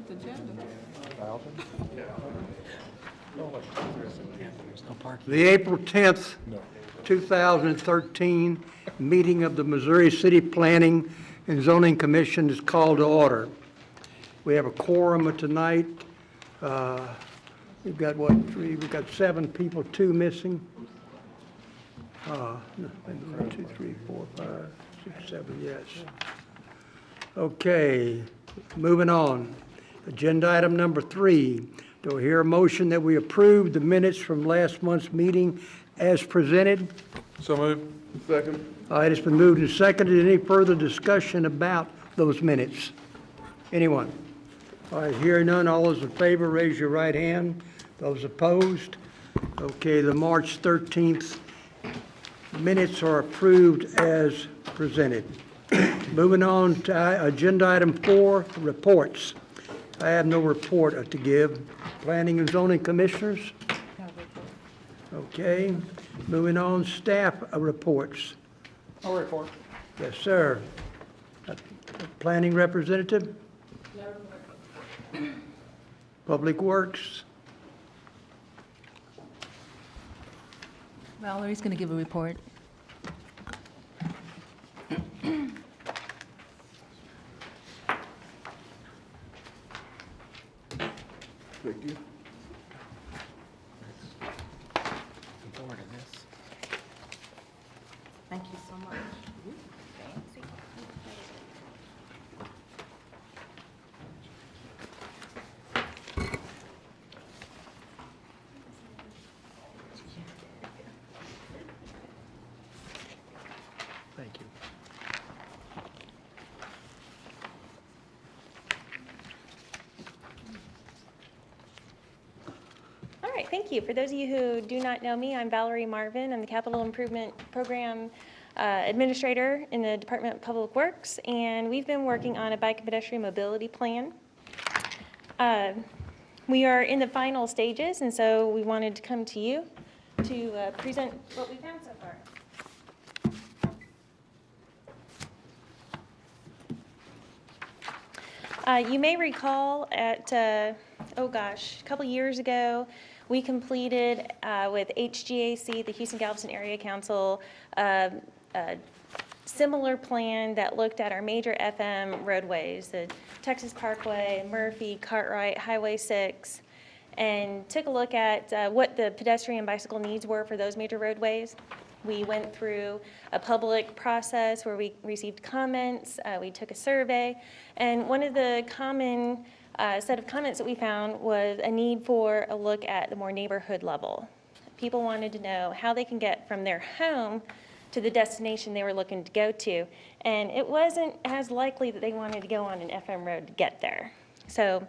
10th agenda. The April 10th, 2013 meeting of the Missouri City Planning and Zoning Commission is called to order. We have a quorum tonight. We've got, what, three? We've got 7 people, 2 missing. 1, 2, 3, 4, 5, 6, 7, yes. Okay, moving on. Agenda item number 3. Do I hear a motion that we approve the minutes from last month's meeting as presented? So moved. Second. All right, it's been moved and seconded. Any further discussion about those minutes? Anyone? All right, hearing none, all those in favor, raise your right hand. Those opposed? Okay, the March 13th minutes are approved as presented. Moving on to agenda item 4, reports. I have no report to give. Planning and zoning commissioners? Okay, moving on, staff reports. No report. Yes, sir. Planning representative? Public Works? Valerie's going to give a report. Thank you. Thank you so much. Thank you. All right, thank you. For those of you who do not know me, I'm Valerie Marvin. I'm the Capital Improvement Program Administrator in the Department of Public Works, and we've been working on a bike and pedestrian mobility plan. We are in the final stages, and so we wanted to come to you to present what we found so far. You may recall at, a couple years ago, we completed with HGAC, the Houston Galveston Area Council, a similar plan that looked at our major FM roadways, the Texas Parkway, Murphy, Cartwright, Highway 6, and took a look at what the pedestrian and bicycle needs were for those major roadways. We went through a public process where we received comments, we took a survey, and one of the common set of comments that we found was a need for a look at the more neighborhood level. People wanted to know how they can get from their home to the destination they were looking to go to, and it wasn't as likely that they wanted to go on an FM road to get there. So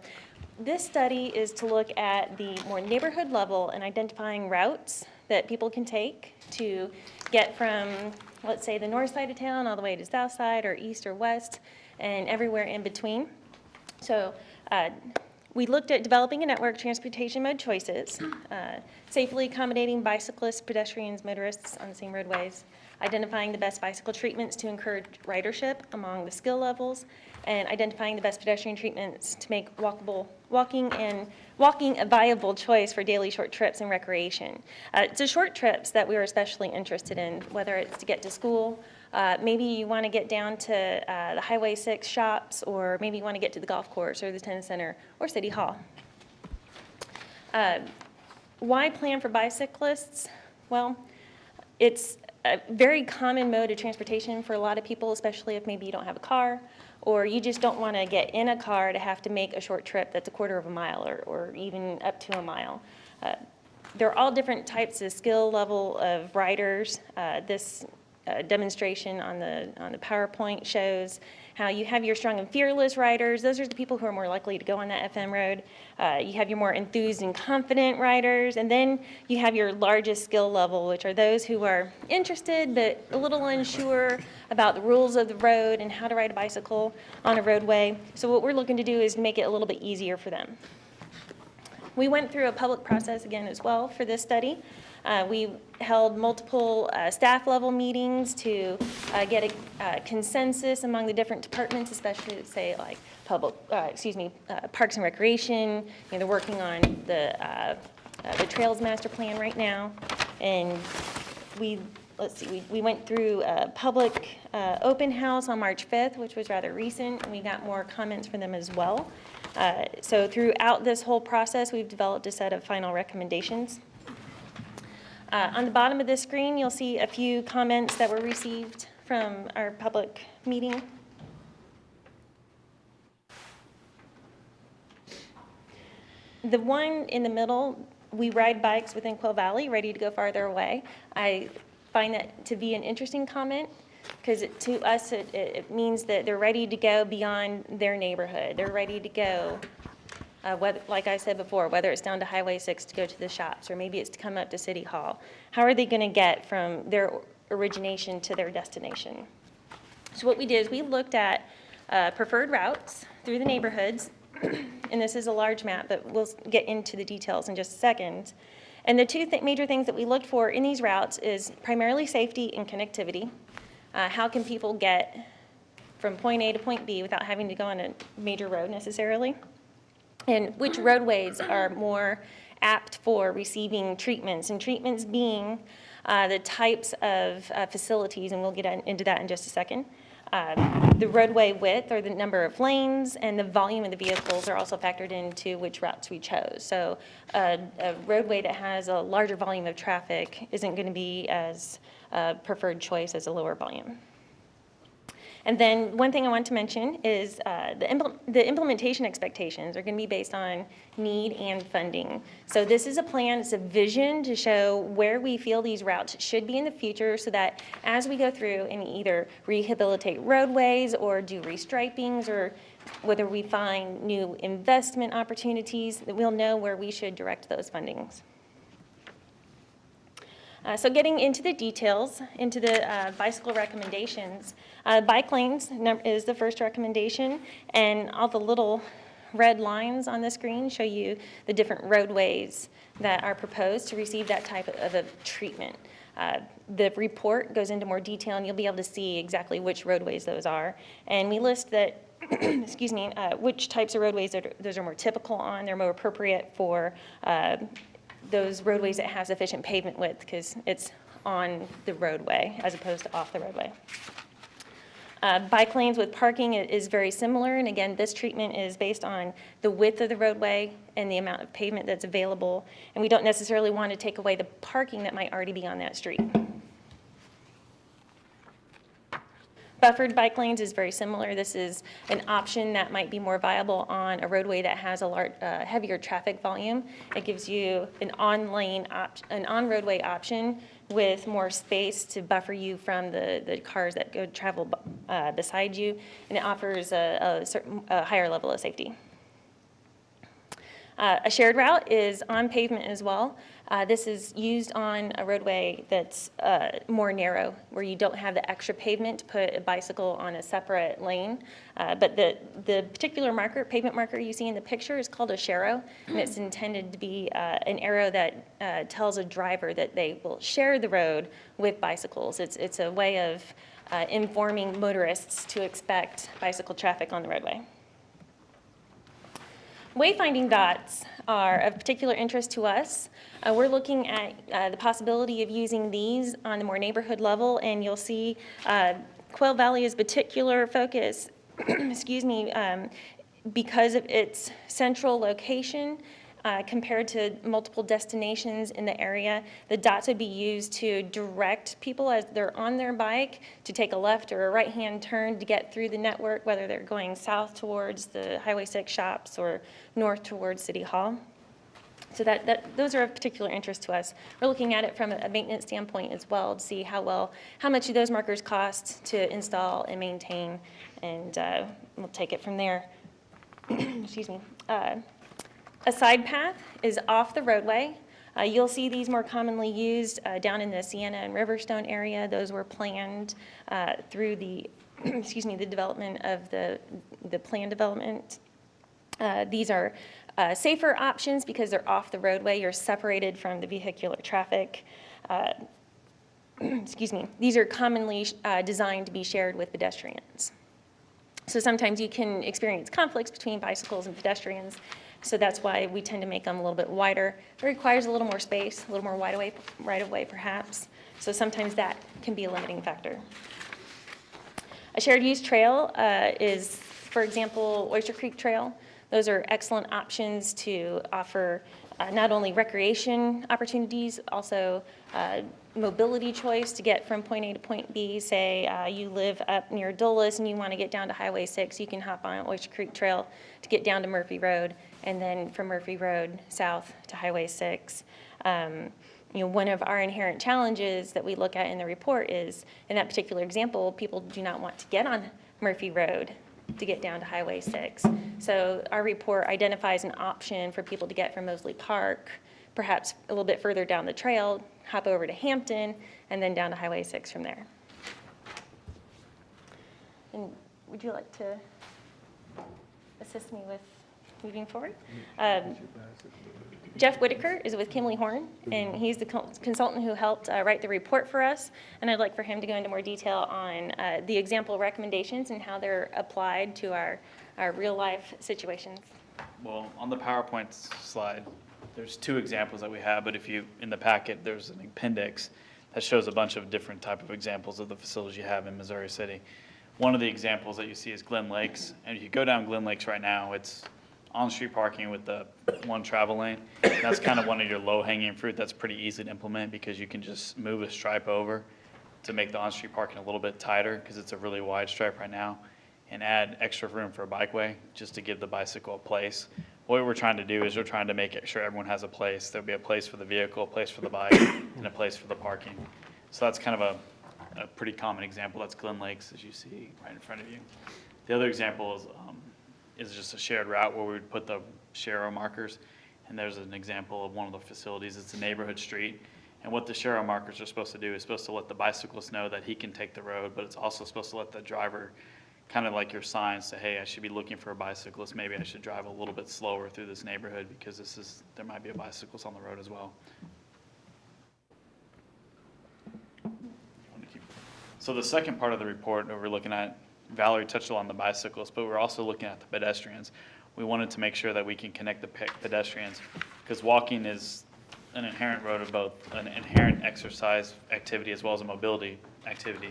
this study is to look at the more neighborhood level and identifying routes that people can take to get from, let's say, the north side of town all the way to south side or east or west and everywhere in between. So we looked at developing a network of transportation mode choices, safely accommodating bicyclists, pedestrians, motorists on the same roadways, identifying the best bicycle treatments to encourage ridership among the skill levels, and identifying the best pedestrian treatments to make walking a viable choice for daily short trips and recreation. It's the short trips that we were especially interested in, whether it's to get to school, maybe you want to get down to the Highway 6 shops, or maybe you want to get to the golf course or the tennis center or City Hall. Why plan for bicyclists? Well, it's a very common mode of transportation for a lot of people, especially if maybe you don't have a car, or you just don't want to get in a car to have to make a short trip that's a quarter of a mile or even up to a mile. There are all different types of skill level of riders. This demonstration on the PowerPoint shows how you have your strong and fearless riders. Those are the people who are more likely to go on that FM road. You have your more enthused and confident riders, and then you have your largest skill level, which are those who are interested but a little unsure about the rules of the road and how to ride a bicycle on a roadway. So what we're looking to do is make it a little bit easier for them. We went through a public process again as well for this study. We held multiple staff level meetings to get a consensus among the different departments, especially say like Parks and Recreation. They're working on the Trails Master Plan right now. And we went through a public open house on March 5th, which was rather recent, and we got more comments from them as well. So throughout this whole process, we've developed a set of final recommendations. On the bottom of this screen, you'll see a few comments that were received from our public meeting. The one in the middle, we ride bikes within Quill Valley, ready to go farther away. I find that to be an interesting comment because to us it means that they're ready to go beyond their neighborhood. They're ready to go, like I said before, whether it's down to Highway 6 to go to the shops or maybe it's to come up to City Hall. How are they going to get from their origination to their destination? So what we did is we looked at preferred routes through the neighborhoods, and this is a large map, but we'll get into the details in just a second. And the two major things that we looked for in these routes is primarily safety and connectivity. How can people get from point A to point B without having to go on a major road necessarily? And which roadways are more apt for receiving treatments, and treatments being the types of facilities, and we'll get into that in just a second. The roadway width, or the number of lanes, and the volume of the vehicles are also factored into which routes we chose. So a roadway that has a larger volume of traffic isn't going to be as preferred choice as a lower volume. And then one thing I want to mention is the implementation expectations are going to be based on need and funding. So this is a plan, it's a vision to show where we feel these routes should be in the future so that as we go through and either rehabilitate roadways or do restripings or whether we find new investment opportunities, that we'll know where we should direct those fundings. So getting into the details, into the bicycle recommendations, bike lanes is the first recommendation, and all the little red lines on the screen show you the different roadways that are proposed to receive that type of a treatment. The report goes into more detail, and you'll be able to see exactly which roadways those are. And we list that, excuse me, which types of roadways those are more typical on. They're more appropriate for those roadways that have sufficient pavement width because it's on the roadway as opposed to off the roadway. Bike lanes with parking is very similar, and again, this treatment is based on the width of the roadway and the amount of pavement that's available, and we don't necessarily want to take away the parking that might already be on that street. Buffered bike lanes is very similar. This is an option that might be more viable on a roadway that has a heavier traffic volume. It gives you an on-roadway option with more space to buffer you from the cars that travel beside you, and it offers a higher level of safety. A shared route is on pavement as well. This is used on a roadway that's more narrow, where you don't have the extra pavement to put a bicycle on a separate lane. But the particular pavement marker you see in the picture is called a sharrow, and it's intended to be an arrow that tells a driver that they will share the road with bicycles. It's a way of informing motorists to expect bicycle traffic on the roadway. Wayfinding dots are of particular interest to us. We're looking at the possibility of using these on the more neighborhood level, and you'll see Quill Valley is particular focus, excuse me, because of its central location compared to multiple destinations in the area. The dots would be used to direct people as they're on their bike to take a left or a right-hand turn to get through the network, whether they're going south towards the Highway 6 shops or north towards City Hall. So those are of particular interest to us. We're looking at it from a maintenance standpoint as well to see how much do those markers cost to install and maintain, and we'll take it from there. Excuse me. A side path is off the roadway. You'll see these more commonly used down in the Sienna and Riverstone area. Those were planned through the, excuse me, the development of the plan development. These are safer options because they're off the roadway. You're separated from the vehicular traffic. Excuse me. These are commonly designed to be shared with pedestrians. So sometimes you can experience conflicts between bicycles and pedestrians. So that's why we tend to make them a little bit wider. It requires a little more space, a little more right of way perhaps. So sometimes that can be a limiting factor. A shared use trail is, for example, Oyster Creek Trail. Those are excellent options to offer not only recreation opportunities, also mobility choice to get from point A to point B. Say you live up near Dulles and you want to get down to Highway 6, you can hop on Oyster Creek Trail to get down to Murphy Road, and then from Murphy Road south to Highway 6. One of our inherent challenges that we look at in the report is, in that particular example, people do not want to get on Murphy Road to get down to Highway 6. So our report identifies an option for people to get from Mosley Park, perhaps a little bit further down the trail, hop over to Hampton, and then down to Highway 6 from there. And would you like to assist me with moving forward? Jeff Whitaker is with Kimley Horn, and he's the consultant who helped write the report for us. And I'd like for him to go into more detail on the example recommendations and how they're applied to our real-life situations. Well, on the PowerPoint slide, there's 2 examples that we have, but if you, in the packet, there's an appendix that shows a bunch of different type of examples of the facilities you have in Missouri City. One of the examples that you see is Glen Lakes, and if you go down Glen Lakes right now, it's on-street parking with the one travel lane. That's kind of one of your low-hanging fruit that's pretty easy to implement because you can just move a stripe over to make the on-street parking a little bit tighter because it's a really wide stripe right now, and add extra room for a bikeway just to give the bicycle a place. What we're trying to do is we're trying to make sure everyone has a place. There'll be a place for the vehicle, a place for the bike, and a place for the parking. So that's kind of a pretty common example. That's Glen Lakes, as you see right in front of you. The other example is just a shared route where we would put the share markers. And there's an example of one of the facilities. It's a neighborhood street. And what the share markers are supposed to do is supposed to let the bicyclist know that he can take the road, but it's also supposed to let the driver, kind of like your signs, say, hey, I should be looking for a bicyclist. Maybe I should drive a little bit slower through this neighborhood because there might be a bicyclist on the road as well. So the second part of the report that we're looking at, Valerie touched on the bicyclists, but we're also looking at the pedestrians. We wanted to make sure that we can connect the pedestrians because walking is an inherent road of both an inherent exercise activity as well as a mobility activity.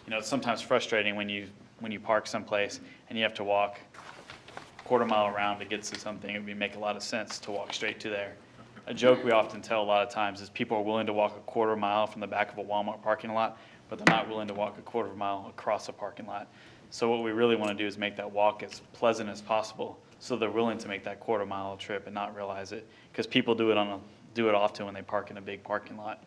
It's sometimes frustrating when you park someplace and you have to walk a quarter mile around to get to something. It would make a lot of sense to walk straight to there. A joke we often tell a lot of times is people are willing to walk a quarter mile from the back of a Walmart parking lot, but they're not willing to walk a quarter mile across a parking lot. So what we really want to do is make that walk as pleasant as possible so they're willing to make that quarter mile trip and not realize it, because people do it often when they park in a big parking lot.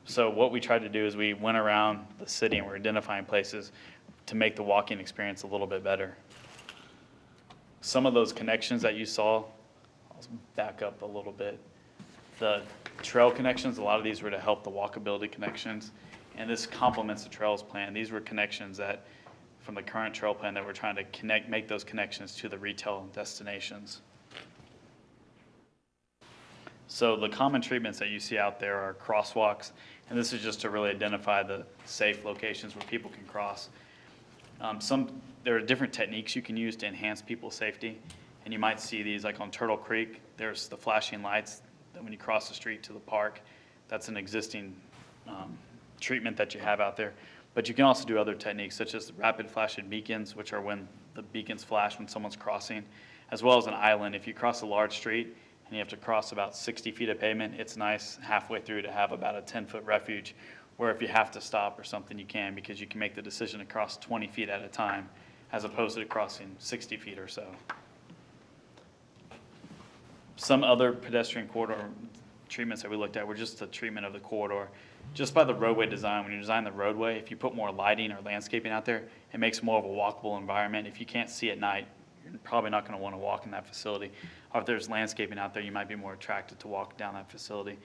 So what we tried to do is we went around the city and we're identifying places to make the walking experience a little bit better. Some of those connections that you saw, I'll back up a little bit. The trail connections, a lot of these were to help the walkability connections, and this complements the trails plan. These were connections that, from the current trail plan, that we're trying to make those connections to the retail destinations. So the common treatments that you see out there are crosswalks, and this is just to really identify the safe locations where people can cross. There are different techniques you can use to enhance people's safety, and you might see these like on Turtle Creek. There's the flashing lights that when you cross the street to the park, that's an existing treatment that you have out there. But you can also do other techniques such as rapid flashing beacons, which are when the beacons flash when someone's crossing, as well as an island. If you cross a large street and you have to cross about 60 feet of pavement, it's nice halfway through to have about a 10-foot refuge, where if you have to stop or something, you can, because you can make the decision to cross 20 feet at a time as opposed to crossing 60 feet or so. Some other pedestrian corridor treatments that we looked at were just the treatment of the corridor. Just by the roadway design, when you design the roadway, if you put more lighting or landscaping out there, it makes more of a walkable environment. If you can't see at night, you're probably not going to want to walk in that facility. Or if there's landscaping out there, you might be more attracted to walk down that facility.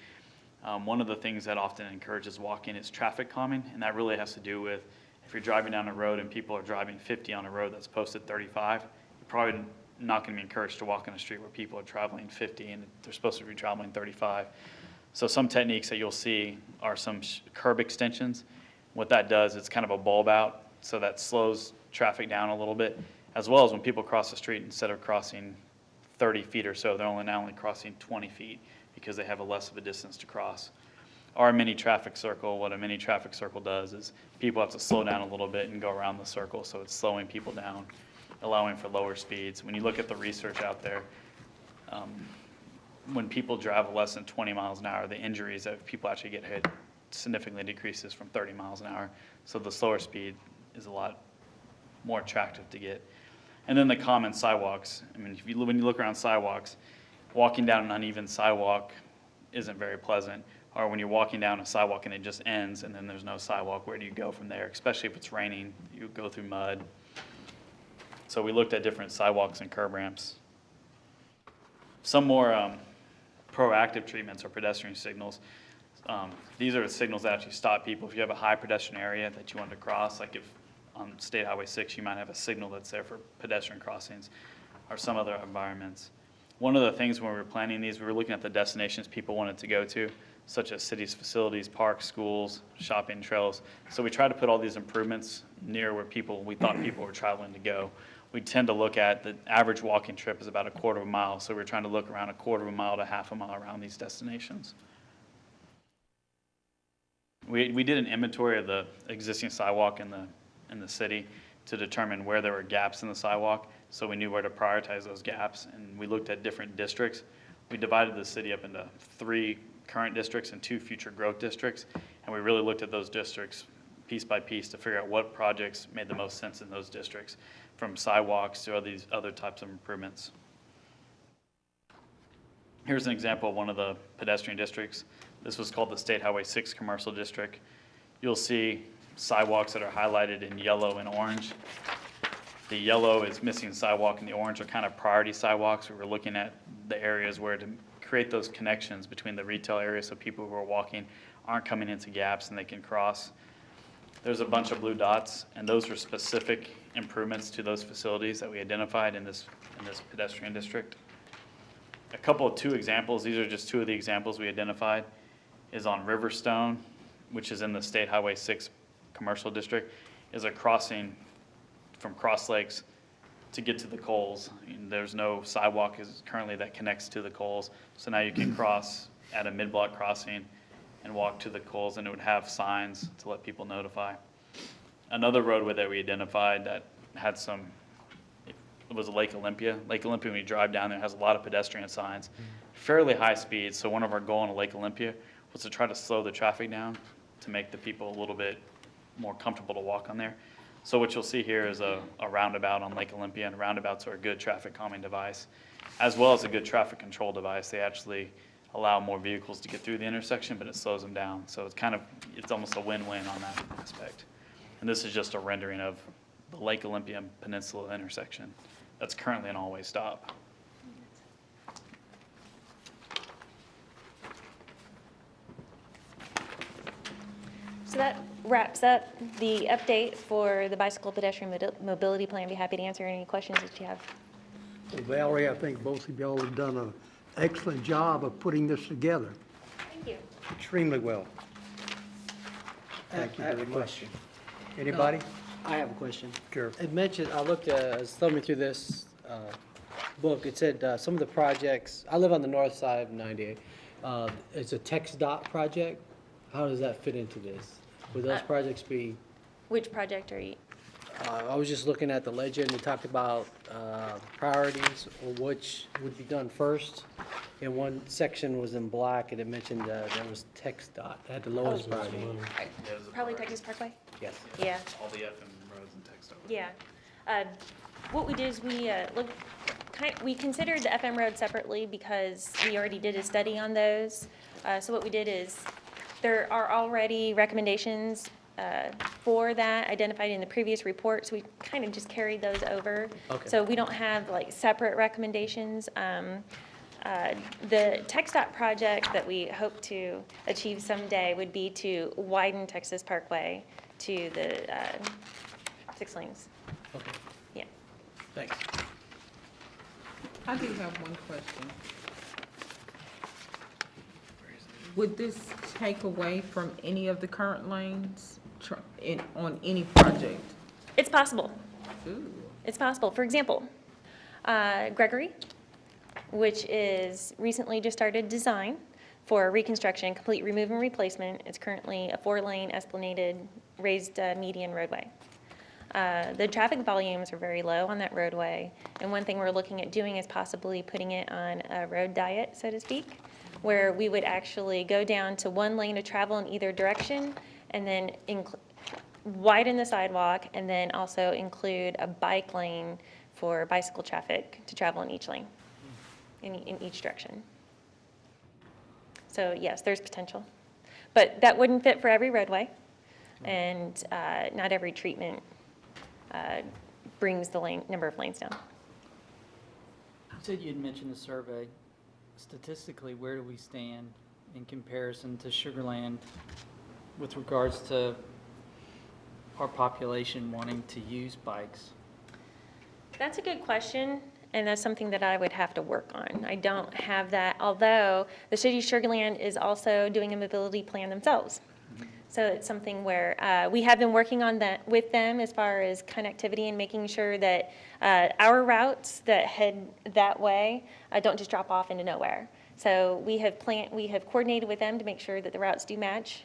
One of the things that often encourages walking is traffic calming, and that really has to do with if you're driving down a road and people are driving 50 on a road that's posted 35, you're probably not going to be encouraged to walk on a street where people are traveling 50 and they're supposed to be traveling 35. So some techniques that you'll see are some curb extensions. What that does, it's kind of a bulb out, so that slows traffic down a little bit, as well as when people cross the street, instead of crossing 30 feet or so, they're only crossing 20 feet because they have a less of a distance to cross. Our mini traffic circle, what a mini traffic circle does is people have to slow down a little bit and go around the circle, so it's slowing people down, allowing for lower speeds. When you look at the research out there, when people travel less than 20 miles an hour, the injuries that people actually get hit significantly decreases from 30 miles an hour. So the slower speed is a lot more attractive to get. And then the common sidewalks. I mean, when you look around sidewalks, walking down an uneven sidewalk isn't very pleasant. Or when you're walking down a sidewalk and it just ends and then there's no sidewalk, where do you go from there? Especially if it's raining, you go through mud. So we looked at different sidewalks and curb ramps. Some more proactive treatments are pedestrian signals. These are the signals that actually stop people. If you have a high pedestrian area that you want to cross, like if on State Highway 6 you might have a signal that's there for pedestrian crossings or some other environments. One of the things when we were planning these, we were looking at the destinations people wanted to go to, such as cities, facilities, parks, schools, shopping trails. So we tried to put all these improvements near where we thought people were traveling to go. We tend to look at the average walking trip is about a quarter of a mile, so we're trying to look around a quarter of a mile to half a mile around these destinations. We did an inventory of the existing sidewalk in the city to determine where there were gaps in the sidewalk, so we knew where to prioritize those gaps, and we looked at different districts. We divided the city up into 3 current districts and 2 future growth districts, and we really looked at those districts piece by piece to figure out what projects made the most sense in those districts, from sidewalks to these other types of improvements. Here's an example of one of the pedestrian districts. This was called the State Highway 6 Commercial District. You'll see sidewalks that are highlighted in yellow and orange. The yellow is missing sidewalk and the orange are kind of priority sidewalks. We were looking at the areas where to create those connections between the retail areas so people who are walking aren't coming into gaps and they can cross. There's a bunch of blue dots, and those are specific improvements to those facilities that we identified in this pedestrian district. A couple of 2 examples, these are just 2 of the examples we identified, is on Riverstone, which is in the State Highway 6 Commercial District, is a crossing from Cross Lakes to get to the Coles. And there's no sidewalk currently that connects to the Coles, so now you can cross at a mid-block crossing and walk to the Coles, and it would have signs to let people notify. Another roadway that we identified that had it was Lake Olympia. Lake Olympia, when you drive down there, has a lot of pedestrian signs, fairly high speeds. So one of our goals on Lake Olympia was to try to slow the traffic down to make the people a little bit more comfortable to walk on there. So what you'll see here is a roundabout on Lake Olympia, and roundabouts are a good traffic calming device, as well as a good traffic control device. They actually allow more vehicles to get through the intersection, but it slows them down. So it's almost a win-win on that aspect. And this is just a rendering of the Lake Olympia Peninsula intersection. That's currently an all-way stop. So that wraps up the update for the bicycle pedestrian mobility plan. I'd be happy to answer any questions that you have. Well, Valerie, I think both of y'all have done an excellent job of putting this together. Thank you. Extremely well. Thank you I have very a much. question. Anybody? I have a question. Sure. It mentioned, I looked, I was thumbing through this book, it said some of the projects, I live on the north side of 98. It's a text dot project. How does that fit into this? Would those projects be, Which project are you? I was just looking at the legend, it talked about priorities, or which would be done first. And one section was in black, and it mentioned there was text dot, it had the lowest priority. Probably Texas Parkway? Yes. Yeah. All the FM roads and text over. Yeah. What we did is we considered the FM road separately because we already did a study on those. So what we did is, there are already recommendations for that identified in the previous report, so we kind of just carried those over. Okay. So we don't have like separate recommendations. The TxDOT project that we hope to achieve someday would be to widen Texas Parkway to the 6 lanes. Okay, Yeah. thanks. I do have one question. Would this take away from any of the current lanes on any project? It's possible. Ooh. It's possible. For example, Gregory, which is recently just started design for reconstruction, complete remove and replacement. It's currently a 4-lane esplanaded raised median roadway. The traffic volumes are very low on that roadway, and one thing we're looking at doing is possibly putting it on a road diet, so to speak, where we would actually go down to 1 lane of travel in either direction, and then widen the sidewalk, and then also include a bike lane for bicycle traffic to travel in each lane, in each direction. So yes, there's potential. But that wouldn't fit for every roadway, and not every treatment brings the number of lanes down. You said you'd mentioned the survey. Statistically, where do we stand in comparison to Sugar Land with regards to our population wanting to use bikes? That's a good question, and that's something that I would have to work on. I don't have that, although the city of Sugar Land is also doing a mobility plan themselves. So it's something where we have been working on that with them as far as connectivity and making sure that our routes that head that way don't just drop off into nowhere. So we have coordinated with them to make sure that the routes do match.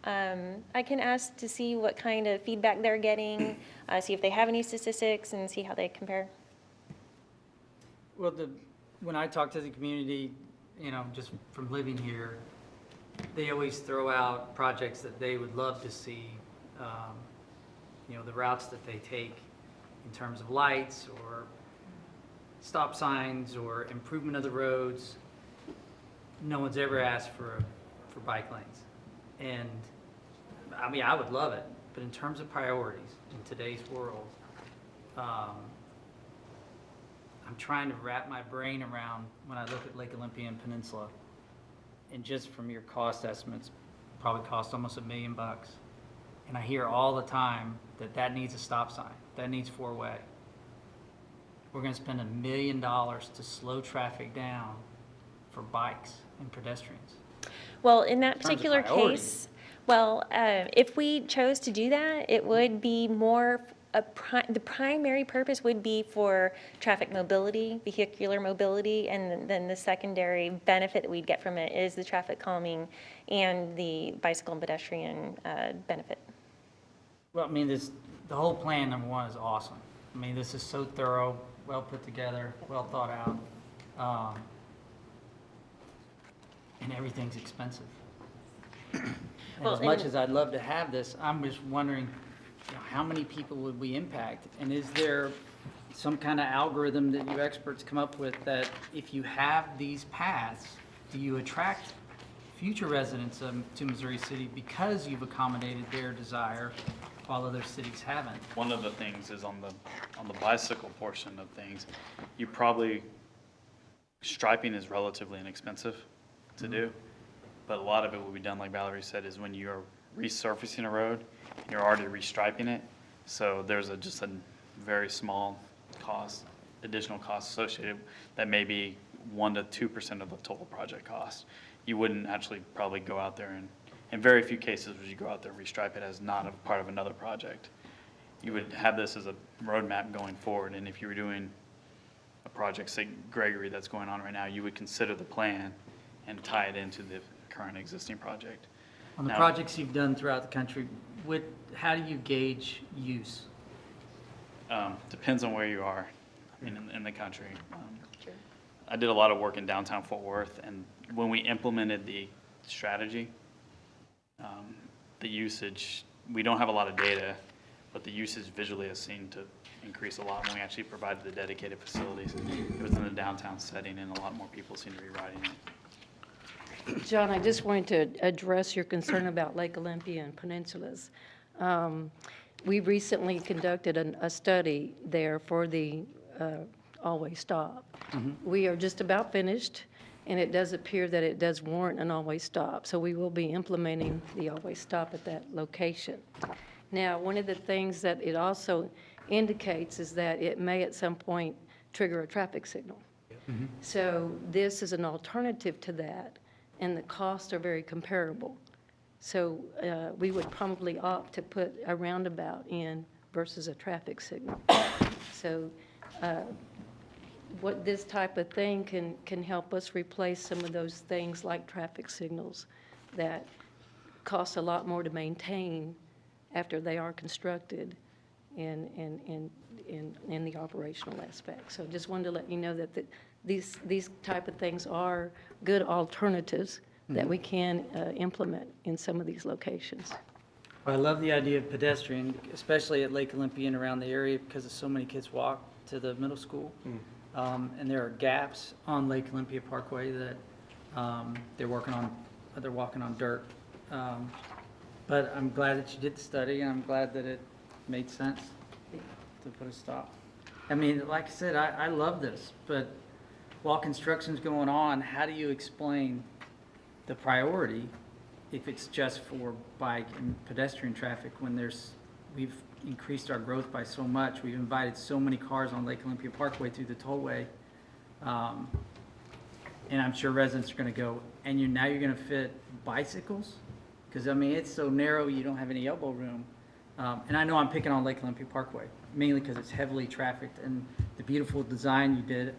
I can ask to see what kind of feedback they're getting, see if they have any statistics, and see how they compare. Well, when I talk to the community, just from living here, they always throw out projects that they would love to see, the routes that they take in terms of lights or stop signs or improvement of the roads. No one's ever asked for bike lanes. And I mean, I would love it, but in terms of priorities in today's world, I'm trying to wrap my brain around when I look at Lake Olympia and Peninsula. And just from your cost estimates, probably cost almost $1 million. And I hear all the time that needs a stop sign, that needs 4-way. We're gonna spend $1 million to slow traffic down for bikes and pedestrians. Well, in that terms of particular priorities. case, if we chose to do that, it would be more, the primary purpose would be for traffic mobility, vehicular mobility, and then the secondary benefit that we'd get from it is the traffic calming and the bicycle and pedestrian benefit. Well, I mean, the whole plan, number one, is awesome. I mean, this is so thorough, well put together, well thought out. And everything's expensive. And Well, as much as I'd love to have this, I'm just wondering, how many people would we impact? And is there some kind of algorithm that you experts come up with that if you have these paths, do you attract future residents to Missouri City because you've accommodated their desire while other cities haven't? One of the things is on the bicycle portion of things, striping is relatively inexpensive to do, but a lot of it will be done, like Valerie said, is when you're resurfacing a road, and you're already restriping it, so there's just a very small cost, additional cost associated that may be 1% to 2% of the total project cost. You wouldn't actually probably go out there and, in very few cases, would you go out there and restripe it as not a part of another project. You would have this as a roadmap going forward, and if you were doing a project, say Gregory, that's going on right now, you would consider the plan and tie it into the current existing project. On the Now- projects you've done throughout the country, how do you gauge use? Depends on where you are in the country. I did a lot of work in downtown Fort Worth, and when we implemented the strategy, the usage, we don't have a lot of data, but the usage visually has seemed to increase a lot when we actually provided the dedicated facilities. It was in the downtown setting, and a lot more people seem to be riding it. John, I just wanted to address your concern about Lake Olympia and peninsulas. We recently conducted a study there for the always stop. We are just about finished, and it does appear that it does warrant an always stop. So we will be implementing the always stop at that location. Now, one of the things that it also indicates is that it may at some point trigger a traffic signal. So this is an alternative to that, and the costs are very comparable. So we would probably opt to put a roundabout in versus a traffic signal. So what this type of thing can help us replace some of those things like traffic signals that cost a lot more to maintain after they are constructed in the operational aspect. So just wanted to let you know that these type of things are good alternatives that we can implement in some of these locations. I love the idea of pedestrian, especially at Lake Olympia and around the area, because so many kids walk to the middle school. And there are gaps on Lake Olympia Parkway that they're walking on dirt. But I'm glad that you did the study, and I'm glad that it made sense to put a stop. I mean, like I said, I love this, but while construction's going on, how do you explain the priority if it's just for bike and pedestrian traffic when we've increased our growth by so much? We've invited so many cars on Lake Olympia Parkway through the tollway. And I'm sure residents are gonna go, and now you're gonna fit bicycles? Because, I mean, it's so narrow, you don't have any elbow room. And I know I'm picking on Lake Olympia Parkway, mainly because it's heavily trafficked, and the beautiful design you did,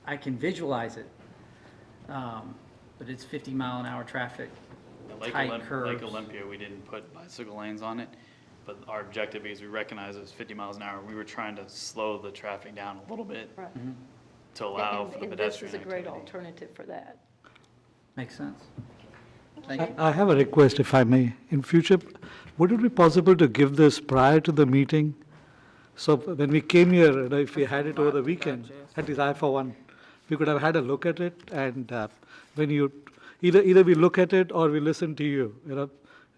I can visualize it. But it's 50-mile-an-hour traffic, tight curves. Lake Olympia, we didn't put bicycle lanes on it, but our objective, because we recognize it was 50 miles an hour, we were trying to slow the traffic down a little bit Right. to allow for the And this pedestrian is a great activity. alternative for that. Makes sense. Thank you. I have a request, if I may. In future, would it be possible to give this prior to the meeting? So when we came here, if we had it over the weekend, at least I for one, we could have had a look at it, and when you, either we look at it or we listen to you,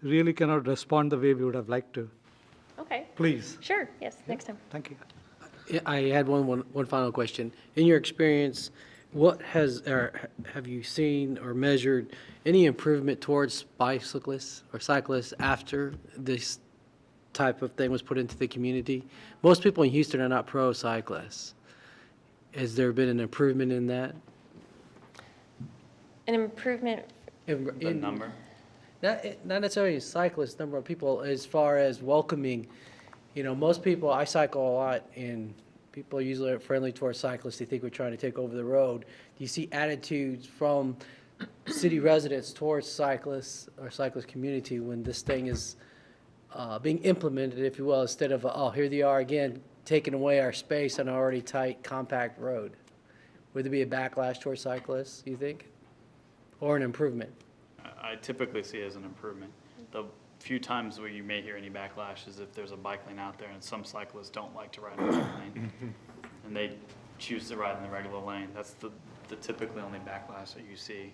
really cannot respond the way we would have liked to. Okay, Please, sure, yes, next time. thank you. Yeah, I had one final question. In your experience, have you seen or measured any improvement towards bicyclists or cyclists after this type of thing was put into the community? Most people in Houston are not pro cyclists. Has there been an improvement in that? An improvement, The number? Not necessarily cyclists, number of people, as far as welcoming. Most people, I cycle a lot, and people are usually friendly towards cyclists. They think we're trying to take over the road. Do you see attitudes from city residents towards cyclists or cyclist community when this thing is being implemented, if you will, instead of, oh, here they are again, taking away our space on an already tight, compact road? Would there be a backlash towards cyclists, you think? Or an improvement? I typically see it as an improvement. The few times where you may hear any backlash is if there's a bike lane out there and some cyclists don't like to ride in the bike lane, and they choose to ride in the regular lane. That's the typically only backlash that you see,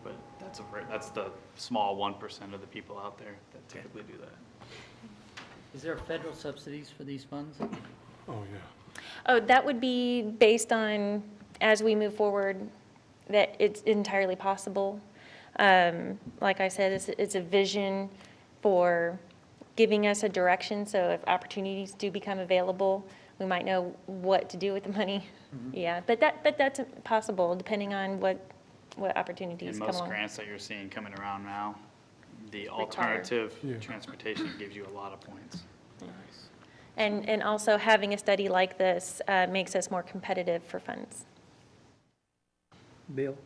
but that's the small 1% of the people out there that typically do that. Is there federal subsidies for these funds? Oh, yeah. oh, that would be based on, as we move forward, that it's entirely possible. Like I said, it's a vision for giving us a direction, so if opportunities do become available, we might know what to do with the money. Yeah, but that's possible, depending on what opportunities And come most along. grants that you're seeing coming around now, the Require. alternative transportation gives you a lot of points. And also having a study like this makes us more competitive for funds. Bill?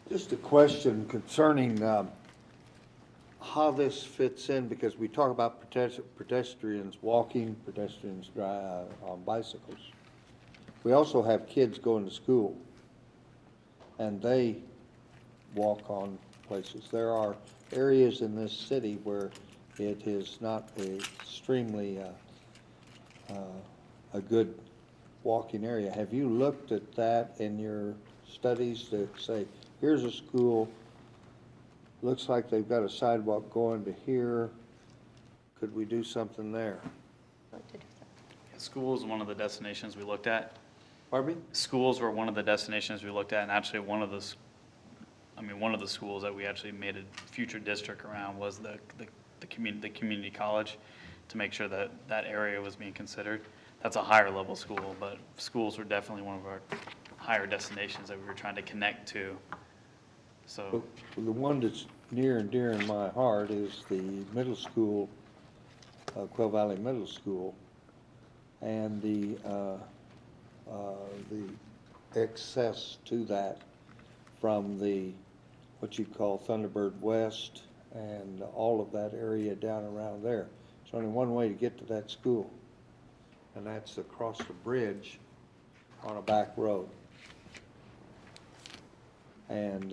Just a question concerning how this fits in, because we talk about pedestrians walking, pedestrians on bicycles. We also have kids going to school, and they walk on places. There are areas in this city where it is not extremely a good walking area. Have you looked at that in your studies to say, here's a school, looks like they've got a sidewalk going to here, could we do something there? School is one of the destinations we looked at. Pardon me? Schools were one of the destinations we looked at, and actually one of the schools that we actually made a future district around was the community college, to make sure that that area was being considered. That's a higher level school, but schools were definitely one of our higher destinations that we were trying to connect to. So, The one that's near and dear in my heart is the middle school, Quail Valley Middle School, and the access to that from the, what you call Thunderbird West and all of that area down around there. There's only one way to get to that school, and that's across the bridge on a back road. And,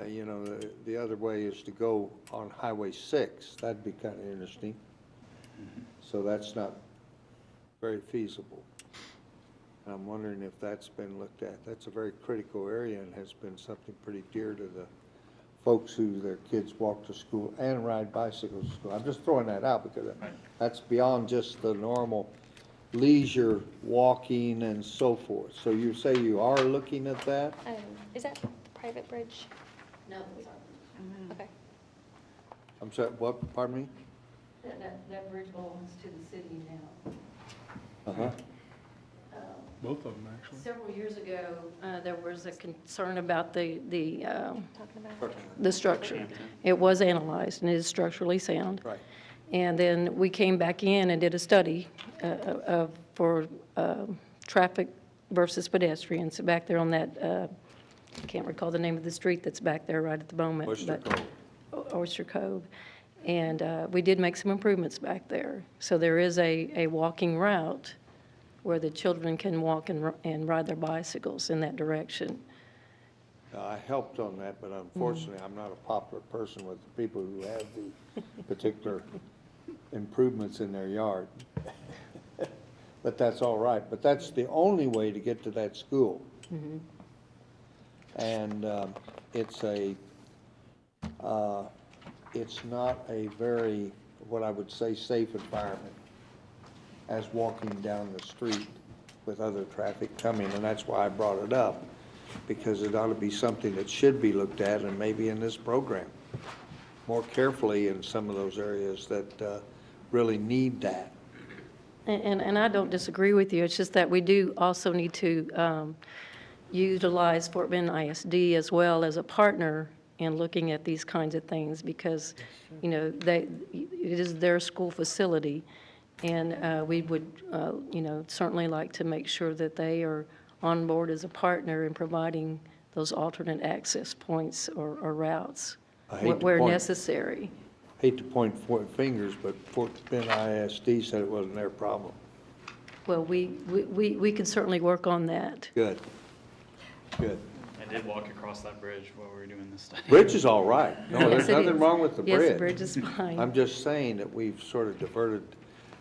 you know, the other way is to go on Highway 6. That'd be kind of interesting. So that's not very feasible. And I'm wondering if that's been looked at. That's a very critical area and has been something pretty dear to the folks who their kids walk to school and ride bicycles to school. I'm just throwing that out because that's beyond just the normal leisure walking and so forth. So you say you are looking at that? Is that the private bridge? No, Okay. I'm sorry, what, pardon me? that bridge belongs to the city now. Uh-huh. Both of them, actually. Several years ago, there was a concern about the Talking about. structure. It was analyzed, and it is structurally sound. Right. And then we came back in and did a study for traffic versus pedestrians back there on that, I can't recall the name of the street that's back there right at the moment. Oyster but- Cove. Oyster Cove. And we did make some improvements back there. So there is a walking route where the children can walk and ride their bicycles in that direction. I helped on that, but unfortunately, I'm not a popular person with the people who have the particular improvements in their yard. But that's all right. But that's the only way to get to that school. And it's not a very, what I would say, safe environment as walking down the street with other traffic coming, and that's why I brought it up, because it ought to be something that should be looked at, and maybe in this program, more carefully in some of those areas that really need that. And I don't disagree with you. It's just that we do also need to utilize Fort Bend ISD as well as a partner in looking at these kinds of things because, you know, it is their school facility. And we would, you know, certainly like to make sure that they are on board as a partner in providing those alternate access points or routes I hate to where point- necessary. Hate to point fingers, but Fort Bend ISD said it wasn't their problem. Well, we can certainly work on that. Good, good. I did walk across that bridge while we were doing this study. Bridge is all right. No, Yes, there's it nothing is. wrong with the bridge. Yes, the bridge is fine. I'm just saying that we've sort of diverted,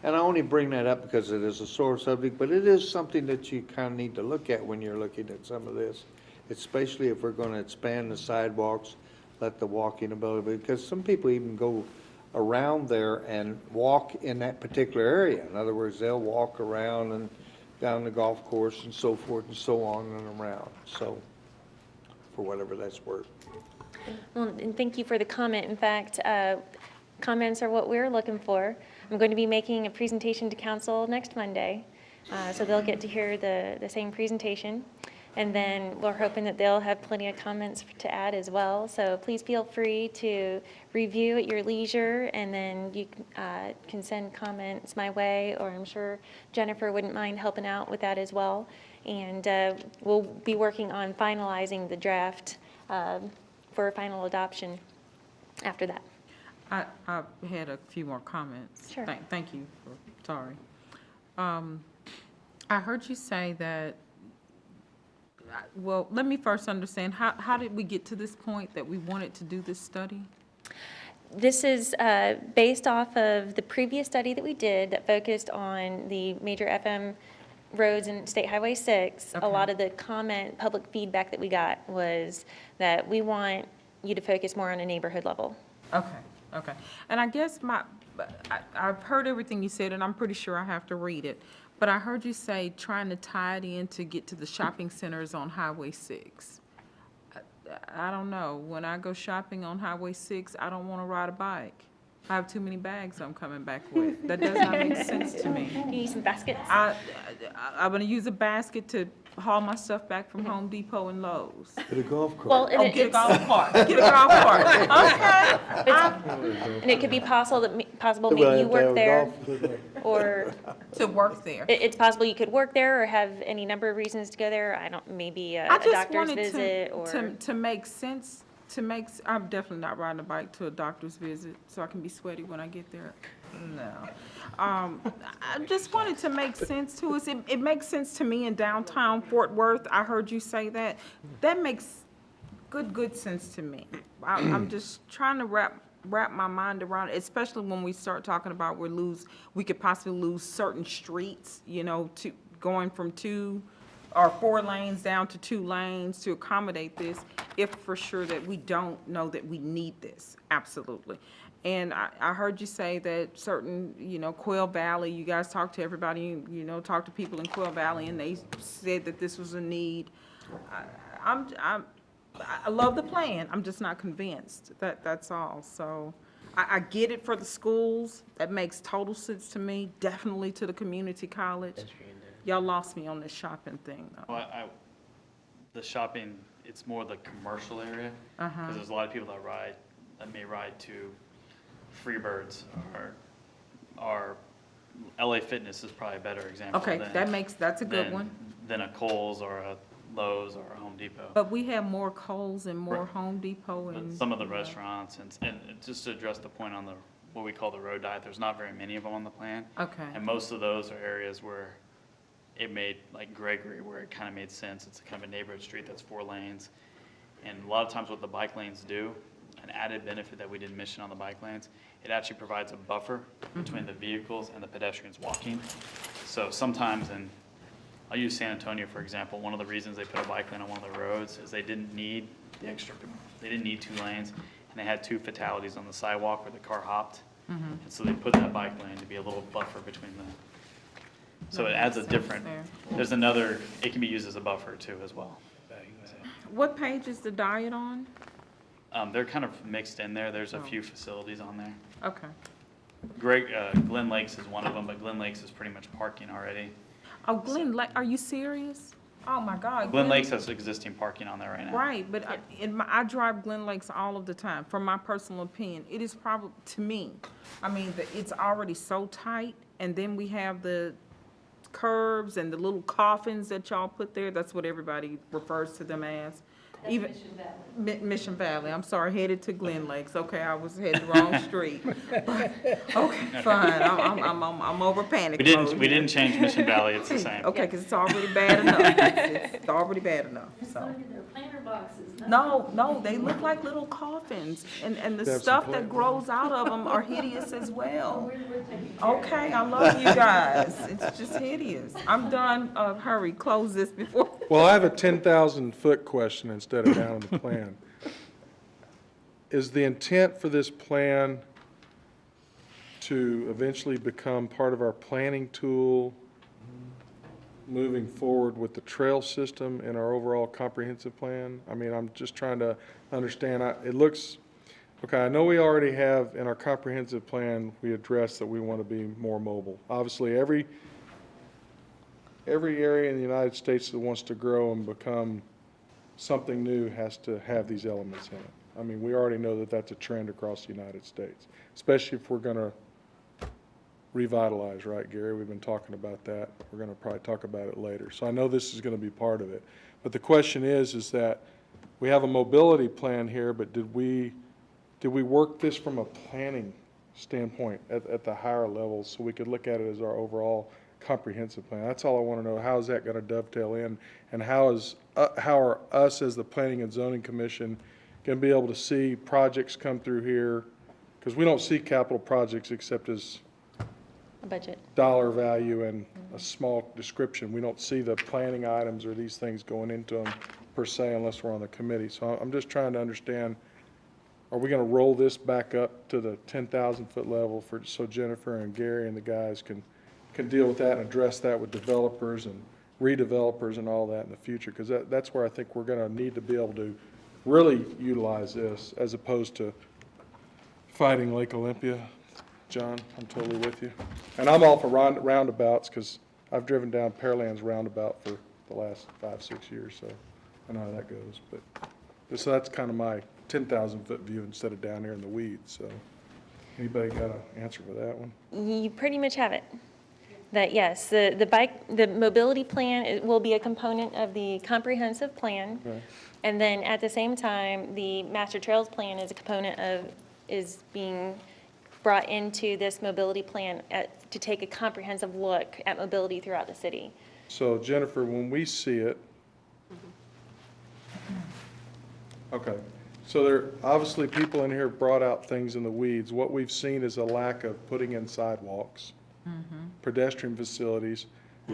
and I only bring that up because it is a sore subject, but it is something that you kind of need to look at when you're looking at some of this, especially if we're going to expand the sidewalks, let the walking ability, because some people even go around there and walk in that particular area. In other words, they'll walk around and down the golf course and so forth and so on and around, so, for whatever that's worth. Well, and thank you for the comment. In fact, comments are what we're looking for. I'm going to be making a presentation to council next Monday, so they'll get to hear the same presentation. And then we're hoping that they'll have plenty of comments to add as well. So please feel free to review at your leisure, and then you can send comments my way, or I'm sure Jennifer wouldn't mind helping out with that as well. And we'll be working on finalizing the draft for final adoption after that. I had a few more comments. Sure. Thank you, sorry. I heard you say that, well, let me first understand, how did we get to this point that we wanted to do this study? This is based off of the previous study that we did that focused on the major FM roads and State Highway 6. Okay. A lot of the public feedback that we got was that we want you to focus more on a neighborhood level. Okay. And I guess I've heard everything you said, and I'm pretty sure I have to read it. But I heard you say trying to tie it in to get to the shopping centers on Highway 6. I don't know. When I go shopping on Highway 6, I don't want to ride a bike. I have too many bags I'm coming back with. That does not make sense to me. You need some baskets? I'm gonna use a basket to haul my stuff back from Home Depot and Lowe's. Get a golf cart. Well, and Oh, get a golf cart, get a golf cart. Okay. and it could be possible maybe you work there, or To work there. it's possible you could work there or have any number of reasons to go there. I don't, maybe a I just doctor's wanted visit or. to make sense, I'm definitely not riding a bike to a doctor's visit, so I can be sweaty when I get there. No. I just wanted to make sense to us. It makes sense to me in downtown Fort Worth. I heard you say that. That makes good sense to me. I'm just trying to wrap my mind around it, especially when we start talking about we could possibly lose certain streets, to going from 2 or 4 lanes down to 2 lanes to accommodate this, if for sure that we don't know that we need this, absolutely. And I heard you say that certain, Quail Valley, you guys talked to everybody, talked to people in Quail Valley, and they said that this was a need. I love the plan, I'm just not convinced, that's all. So I get it for the schools, that makes total sense to me, definitely to the community college. Y'all lost me on this shopping thing, though. Well, the shopping, it's more the commercial area, because there's a lot of people that may ride to Freebirds or LA Fitness is probably a better example. Okay, that's a good one. Than a Kohl's or a Lowe's or a Home Depot. But we have more Kohl's and more Right. Home Depot But and. some of the restaurants, and just to address the point on what we call the road diet, there's not very many of them on the plan. Okay. And most of those are areas where it made, like Gregory, where it kind of made sense. It's kind of a neighborhood street that's 4 lanes. And a lot of times what the bike lanes do, an added benefit that we didn't mention on the bike lanes, it actually provides a buffer between the vehicles and the pedestrians walking. So sometimes I'll use San Antonio, for example. One of the reasons they put a bike lane on one of the roads is they didn't need 2 lanes, and they had 2 fatalities on the sidewalk where the car hopped. And so they put that bike lane to be a little buffer between them. So it adds a different, it can be used as a buffer too as well. What page is the diet on? They're kind of mixed in there. There's a few facilities on there. Okay. Glen Lakes is one of them, but Glen Lakes is pretty much parking already. Oh, Glen Lake, are you serious? Oh, my God. Glen Lakes has existing parking on there right now. Right, but I drive Glen Lakes all of the time, from my personal opinion. It is probably, to me, it's already so tight, and then we have the curbs and the little coffins that y'all put there. That's what everybody refers to them as. Even Mission Valley, I'm sorry, headed to Glen Lakes. Okay, I was headed the wrong street. Okay, fine, I'm over panic mode. We didn't change Mission Valley, it's the same. Okay, because it's already bad enough. It's already bad enough, so. Their planter boxes. No, they look like little coffins, and the They have some stuff that grows out of them are hideous as well. Okay, I love you guys. It's just hideous. I'm done. Hurry, close this before. Well, I have a 10,000-foot question instead of down on the plan. Is the intent for this plan to eventually become part of our planning tool moving forward with the trail system in our overall comprehensive plan? I'm just trying to understand. I know we already have in our comprehensive plan, we address that we want to be more mobile. Obviously, every area in the United States that wants to grow and become something new has to have these elements in it. We already know that that's a trend across the United States, especially if we're going to revitalize, right, Gary? We've been talking about that. We're going to probably talk about it later. So I know this is going to be part of it. But the question is that we have a mobility plan here, but did we work this from a planning standpoint at the higher levels so we could look at it as our overall comprehensive plan? That's all I want to know. How is that going to dovetail in, and how are us as the Planning and Zoning Commission going to be able to see projects come through here? Because we don't see capital projects except as A budget. dollar value and a small description. We don't see the planning items or these things going into them per se unless we're on the committee. So I'm just trying to understand, are we going to roll this back up to the 10,000-foot level so Jennifer and Gary and the guys can deal with that and address that with developers and redevelopers and all that in the future? Because that's where I think we're going to need to be able to really utilize this as opposed to fighting Lake Olympia, John, I'm totally with you. And I'm all for roundabouts, because I've driven down Pearland's roundabout for the last 5, 6 years, so I know how that goes. But, so that's kind of my 10,000-foot view instead of down here in the weeds, so. Anybody got an answer for that one? You pretty much have it. That, yes, the mobility plan will be a component of the comprehensive plan. Right. And then at the same time, the master trails plan is a component of, is being brought into this mobility plan to take a comprehensive look at mobility throughout the city. So Jennifer, when we see it, okay, so there, obviously people in here brought out things in the weeds. What we've seen is a lack of putting in sidewalks, pedestrian facilities,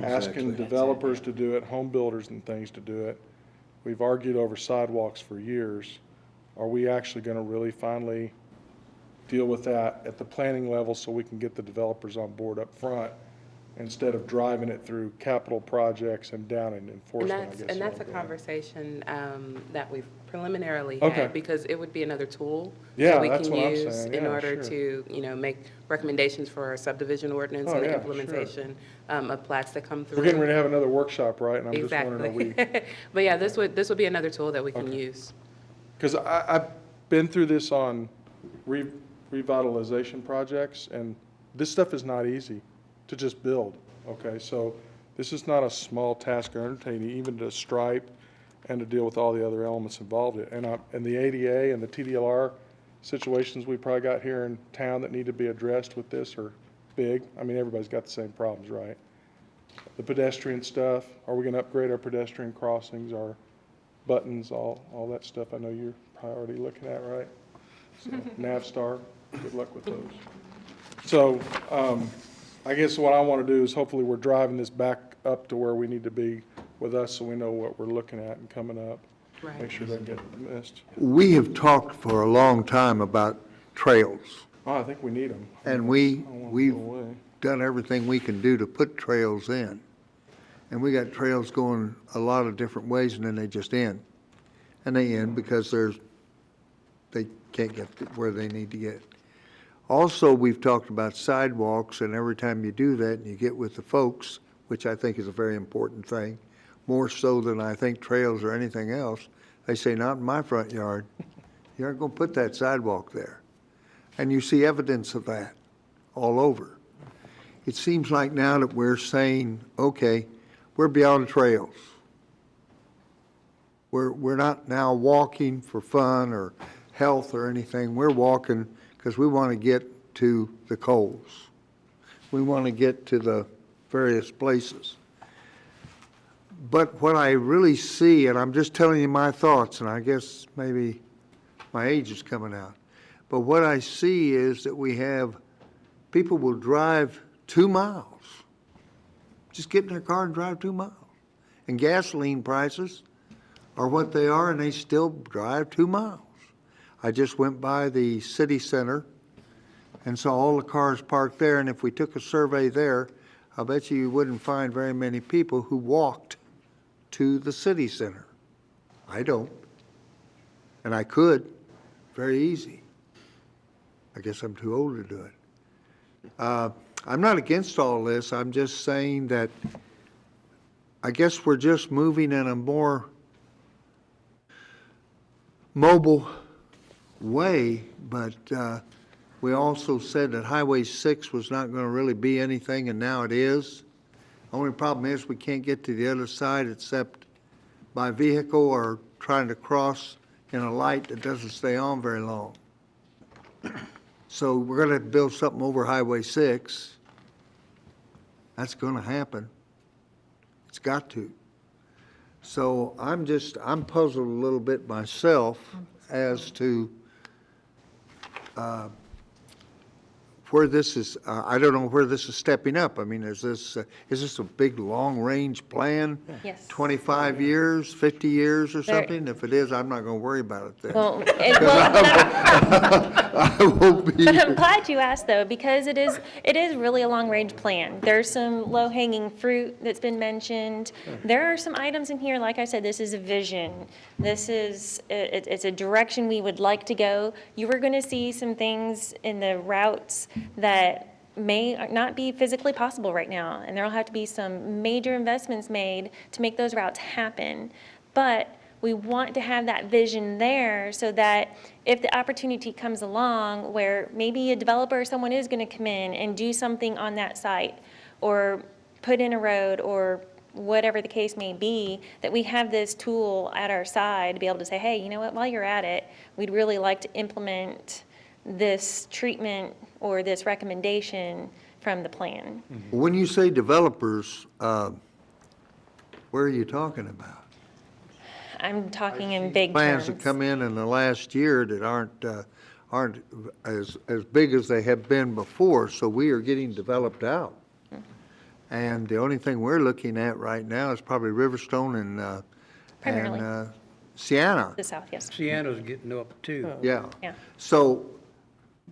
asking developers to do it, home builders and things to do it. We've argued over sidewalks for years. Are we actually gonna really finally deal with that at the planning level so we can get the developers on board up front instead of driving it through capital projects and down in enforcement, I guess. And that's a conversation that we've preliminarily Okay. had, because it would be another tool Yeah, that we that's can what I'm use saying. in Yeah, order sure. to, make recommendations for our subdivision ordinance Oh, and the yeah, sure. implementation of plats that come through. We're getting ready to have another workshop, right? And I'm just Exactly. wondering, are we, But yeah, this would be another tool that we can use. because I've been through this on revitalization projects, and this stuff is not easy to just build, okay? So this is not a small task or undertaking, even to stripe and to deal with all the other elements involved in it. And the ADA and the TDLR situations we probably got here in town that need to be addressed with this are big. I mean, everybody's got the same problems, right? The pedestrian stuff, are we gonna upgrade our pedestrian crossings, our buttons, all that stuff? I know you're probably already looking at, right? So, Navstar, good luck with those. So, I guess what I want to do is hopefully we're driving this back up to where we need to be with us, so we know what we're looking at and coming up. Right. Make sure that doesn't get missed. We have talked for a long time about trails, Oh, I think we need them. and we've done everything we can do to put trails in. And we got trails going a lot of different ways, and then they just end. And they end because they can't get to where they need to get. Also, we've talked about sidewalks, and every time you do that and you get with the folks, which I think is a very important thing, more so than I think trails or anything else, they say, not in my front yard. You aren't going to put that sidewalk there. And you see evidence of that all over. It seems like now that we're saying, okay, we're beyond trails. We're not now walking for fun or health or anything. We're walking because we want to get to the coals. We want to get to the various places. But what I really see, and I'm just telling you my thoughts, and I guess maybe my age is coming out, but what I see is that we have, people will drive 2 miles. Just get in their car and drive 2 miles. And gasoline prices are what they are, and they still drive 2 miles. I just went by the city center and saw all the cars parked there, and if we took a survey there, I'll bet you wouldn't find very many people who walked to the city center. I don't. And I could, very easy. I guess I'm too old to do it. I'm not against all this, I'm just saying that I guess we're just moving in a more mobile way, but we also said that Highway 6 was not going to really be anything, and now it is. Only problem is we can't get to the other side except by vehicle or trying to cross in a light that doesn't stay on very long. So we're going to have to build something over Highway 6. That's going to happen. It's got to. So I'm puzzled a little bit myself as to where this is, I don't know where this is stepping up. I mean, is this a big, long-range plan? Yes. 25 years, 50 years or There- something? If it is, I'm not going to worry about it then. Well, I won't be. but I'm glad you asked, though, because it is really a long-range plan. There's some low-hanging fruit that's been mentioned. There are some items in here, like I said, this is a vision. This is, it's a direction we would like to go. You are going to see some things in the routes that may not be physically possible right now, and there'll have to be some major investments made to make those routes happen. But we want to have that vision there so that if the opportunity comes along where maybe a developer or someone is going to come in and do something on that site or put in a road or whatever the case may be, that we have this tool at our side to be able to say, hey, you know what, while you're at it, we'd really like to implement this treatment or this recommendation from the plan. When you say developers, where are you talking about? I'm talking in big Plans terms. that come in the last year that aren't as big as they have been before, so we are getting developed out. And the only thing we're looking at right now is probably Riverstone and Primarily. Sienna. The south, yes. Sienna's getting up too. Yeah. Yeah. So,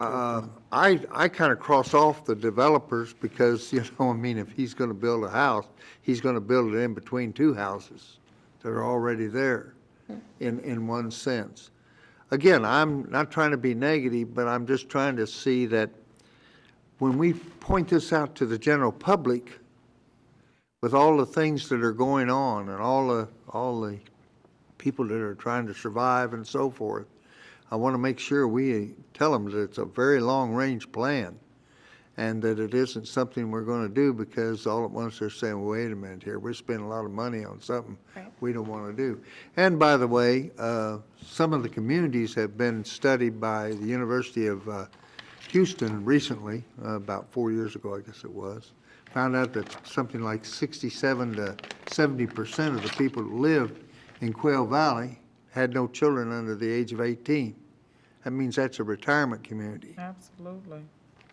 I kind of cross off the developers because, I mean, if he's going to build a house, he's going to build it in between two houses that are already there in one sense. Again, I'm not trying to be negative, but I'm just trying to see that when we point this out to the general public, with all the things that are going on and all the people that are trying to survive and so forth, I want to make sure we tell them that it's a very long-range plan and that it isn't something we're going to do because all at once they're saying, wait a minute here, we're spending a lot of money on something we don't want to do. And by the way, some of the communities have been studied by the University of Houston recently, about 4 years ago, I guess it was, found out that something like 67 to 70% of the people that lived in Quail Valley had no children under the age of 18. That means that's a retirement community. Absolutely.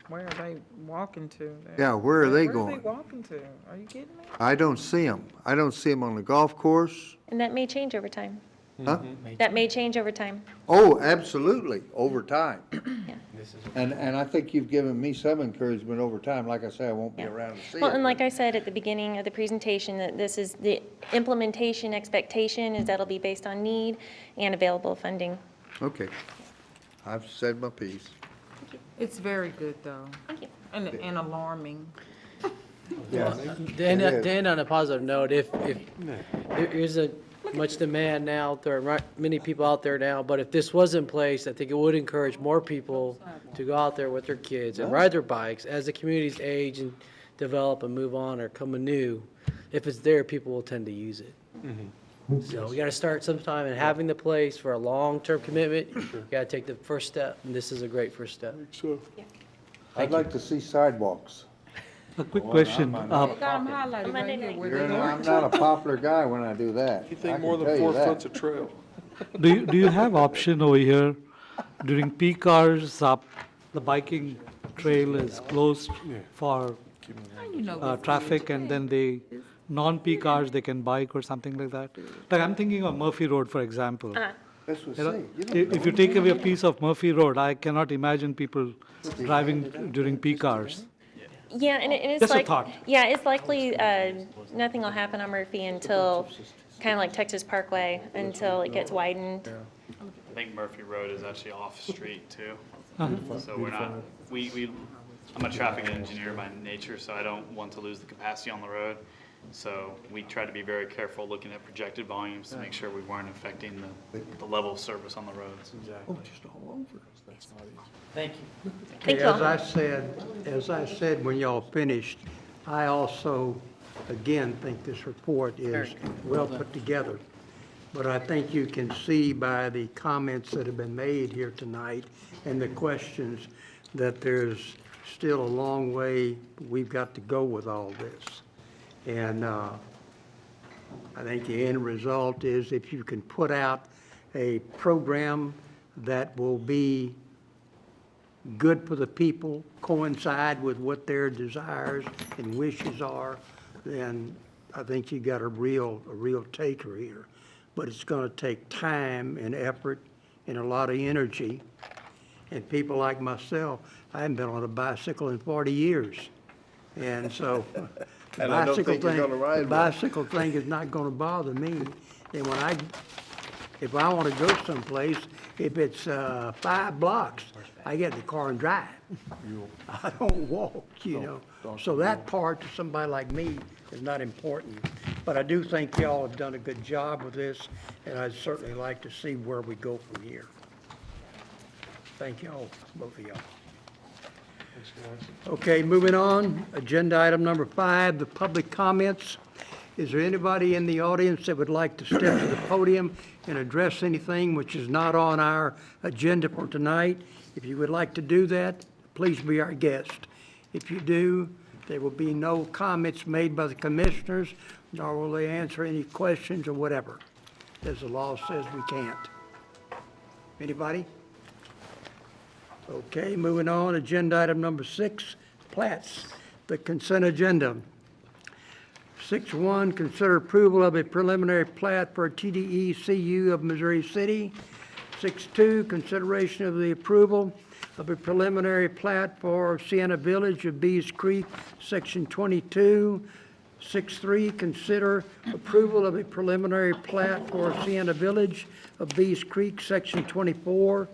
Where are they walking to? Yeah, where are they Where are they going? walking to? Are you kidding me? I don't see them. I don't see them on the golf course. And that may change over time. Huh? That may change over time. Oh, absolutely, over time. Yeah. And I think you've given me some encouragement over time. Like I say, I won't be Yeah. around to see it. Well, and like I said at the beginning of the presentation, that this is the implementation expectation is that'll be based on need and available funding. Okay. I've said my piece. It's very good, though, Thank you. and alarming. Yeah. To end on a positive note, if there is a much demand now, there are many people out there now, but if this was in place, I think it would encourage more people to go out there with their kids and ride their bikes as the communities age and develop and move on or come anew. If it's there, people will tend to use it. So we got to start sometime and having the place for a long-term commitment. You got to take the first step, and this is a great first step. So, I'd like to see sidewalks. A quick question. They got them highlighted right here where they are. I'm not a popular guy when I do that. Anything more than 4 foot's a trail. Do you have option over here during peak hours, the biking trail is closed for You know, traffic and then non-peak hours, they can bike or something like that? Like I'm thinking of Murphy Road, for example. That's what You know, I say. if you take away a piece of Murphy Road, I cannot imagine people driving during peak hours. Yeah, and it's Just a like, thought. yeah, it's likely, nothing will happen on Murphy until, kind of like Texas Parkway, until it gets widened. I think Murphy Road is actually off-street too. Uh-huh. So we're not, I'm a traffic engineer by nature, so I don't want to lose the capacity on the road. So we try to be very careful looking at projected volumes to make sure we weren't affecting the level of service on the roads. Oh, just all over. Thank you. Thank you As all. I said when y'all finished, I also, again, think this report is well put together. But I think you can see by the comments that have been made here tonight and the questions that there's still a long way we've got to go with all this. And I think the end result is if you can put out a program that will be good for the people, coincide with what their desires and wishes are, then I think you got a real taker here. But it's gonna take time and effort and a lot of energy. And people like myself, I haven't been on a bicycle in 40 years. And so, the And I don't think you're gonna ride the one. bicycle thing is not gonna bother me. And if I wanna go someplace, if it's 5 blocks, I get in the car and drive. I don't walk, you know. So that part to somebody like me is not important. But I do think y'all have done a good job with this, and I'd certainly like to see where we go from here. Thank y'all, both of y'all. Okay, moving on, agenda item number 5, the public comments. Is there anybody in the audience that would like to step to the podium and address anything which is not on our agenda for tonight? If you would like to do that, please be our guest. If you do, there will be no comments made by the commissioners, nor will they answer any questions or whatever, as the law says we can't. Anybody? Okay, moving on, agenda item number 6, plats, the consent agenda. 6.1, consider approval of a preliminary plat for TDE CU of Missouri City. 6.2, consideration of the approval of a preliminary plat for Sienna Village of Bees Creek, Section 22. 6.3, consider approval of a preliminary plat for Sienna Village of Bees Creek, Section 24.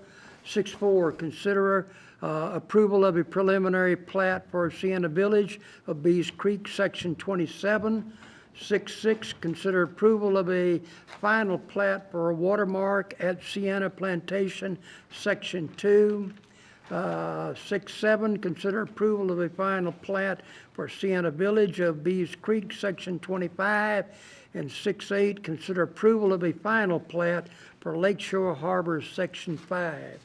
6.4, consider approval of a preliminary plat for Sienna Village of Bees Creek, Section 27. 6.6, consider approval of a final plat for a watermark at Sienna Plantation, Section 2. 6.7, consider approval of a final plat for Sienna Village of Bees Creek, Section 25. And 6.8, consider approval of a final plat for Lakeshore Harbor, Section 5.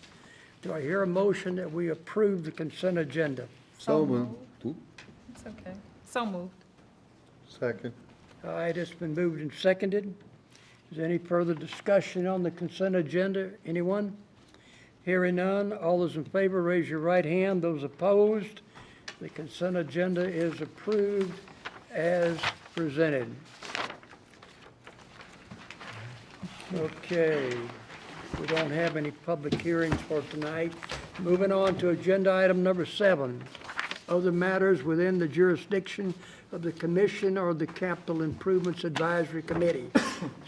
Do I hear a motion that we approve the consent agenda? So moved. It's okay. So moved. Second. All right, it's been moved and seconded. Is there any further discussion on the consent agenda? Anyone? Hearing none, all those in favor, raise your right hand. Those opposed, the consent agenda is approved as presented. Okay, we don't have any public hearings for tonight. Moving on to agenda item number 7, other matters within the jurisdiction of the Commission or the Capital Improvements Advisory Committee.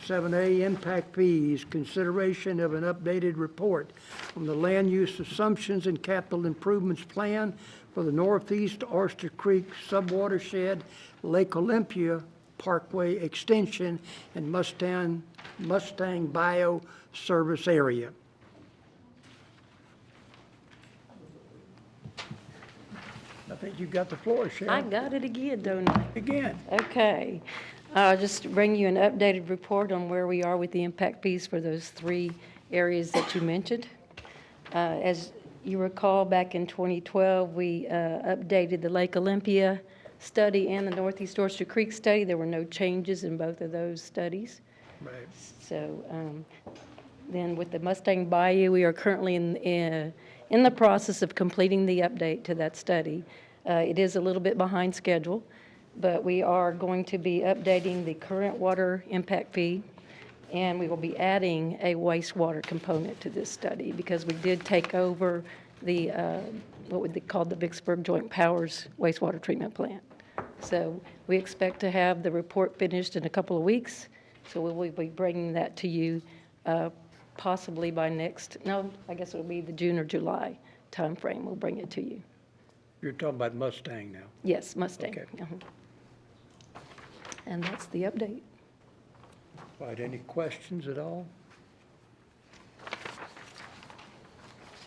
7A, impact fees, consideration of an updated report on the land use assumptions and capital improvements plan for the Northeast Oyster Creek Subwatershed, Lake Olympia Parkway Extension, and Mustang Bio Service Area. I think you've got the floor, I Sharon. got it again, don't I? Again. Okay. Just to bring you an updated report on where we are with the impact fees for those 3 areas that you mentioned. As you recall, back in 2012, we updated the Lake Olympia study and the Northeast Oyster Creek study. There were no changes in both of those studies. Right. So then with the Mustang Bayou, we are currently in the process of completing the update to that study. It is a little bit behind schedule, but we are going to be updating the current water impact fee, and we will be adding a wastewater component to this study because we did take over the, what would be called the Vicksburg Joint Powers wastewater treatment plant. So we expect to have the report finished in a couple of weeks, so we will be bringing that to you possibly by I guess it'll be the June or July timeframe. We'll bring it to you. You're talking about Mustang now. Yes, Mustang. Okay. And that's the update. Right, any questions at all?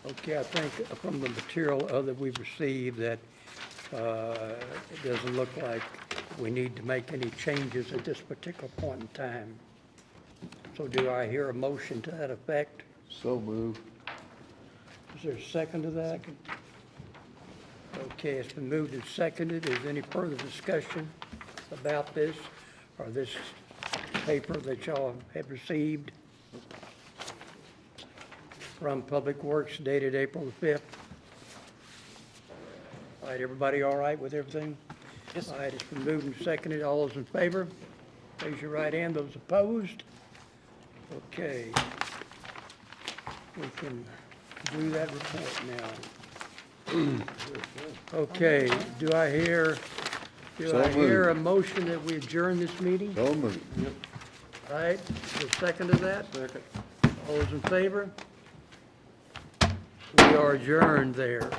Okay, I think from the material that we've received that it doesn't look like we need to make any changes at this particular point in time. So do I hear a motion to that effect? So moved. Is there a second to that? Okay, it's been moved and seconded. Is there any further discussion about this or this paper that y'all have received from Public Works dated April the 5th? All right, everybody all right with everything? Yes, sir. All right, it's been moved and seconded. All those in favor? Raise your right hand. Those opposed? Okay. We can do that report now. Okay, do I hear a motion that we adjourn this meeting? So moved. All right, the second of that? Second. All those in favor? We are adjourned there.